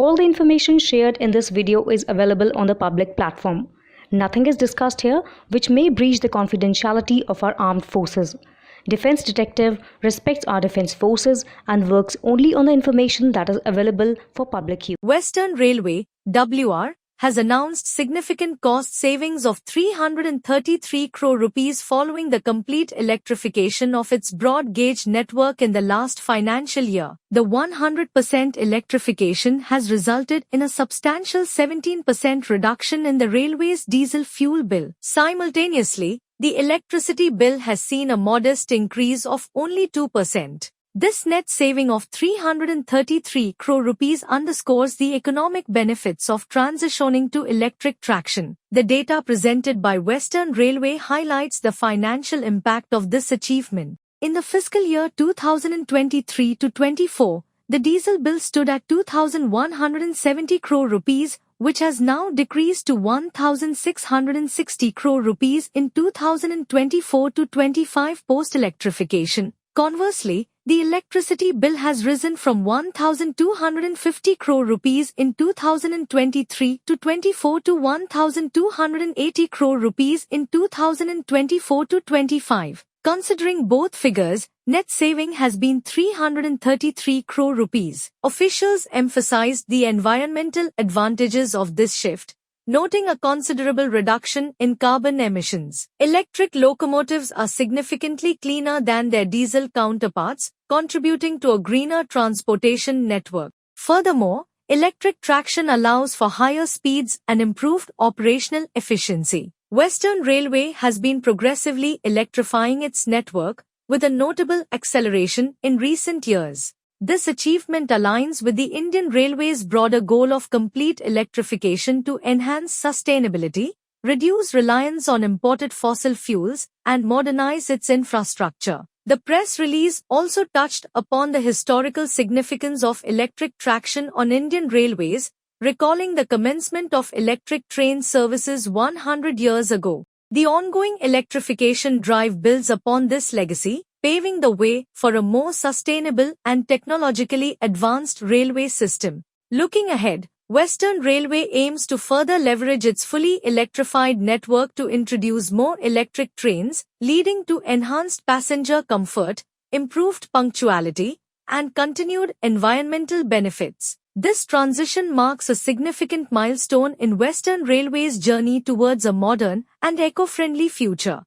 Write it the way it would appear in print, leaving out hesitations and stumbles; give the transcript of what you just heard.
All the information shared in this video is available on the public platform. Nothing is discussed here which may breach the confidentiality of our armed forces. Defense Detective respects our defense forces and works only on the information that is available for public use. Western Railway (WR) has announced significant cost savings of 333 crore rupees following the complete electrification of its broad gauge network in the last financial year. The 100% electrification has resulted in a substantial 17% reduction in the railway's diesel fuel bill. Simultaneously, the electricity bill has seen a modest increase of only 2%. This net saving of 333 crore rupees underscores the economic benefits of transitioning to electric traction. The data presented by Western Railway highlights the financial impact of this achievement. In the fiscal year 2023-24, the diesel bill stood at 2,170 crore rupees, which has now decreased to 1,660 crore rupees in 2024-25 post-electrification. Conversely, the electricity bill has risen from 1,250 crore rupees in 2023-24 to 1,280 crore rupees in 2024-25. Considering both figures, net saving has been 333 crore rupees. Officials emphasized the environmental advantages of this shift, noting a considerable reduction in carbon emissions. Electric locomotives are significantly cleaner than their diesel counterparts, contributing to a greener transportation network. Furthermore, electric traction allows for higher speeds and improved operational efficiency. Western Railway has been progressively electrifying its network, with a notable acceleration in recent years. This achievement aligns with the Indian Railways' broader goal of complete electrification to enhance sustainability, reduce reliance on imported fossil fuels, and modernize its infrastructure. The press release also touched upon the historical significance of electric traction on Indian Railways, recalling the commencement of electric train services 100 years ago. The ongoing electrification drive builds upon this legacy, paving the way for a more sustainable and technologically advanced railway system. Looking ahead, Western Railway aims to further leverage its fully electrified network to introduce more electric trains, leading to enhanced passenger comfort, improved punctuality, and continued environmental benefits. This transition marks a significant milestone in Western Railway's journey towards a modern and eco-friendly future.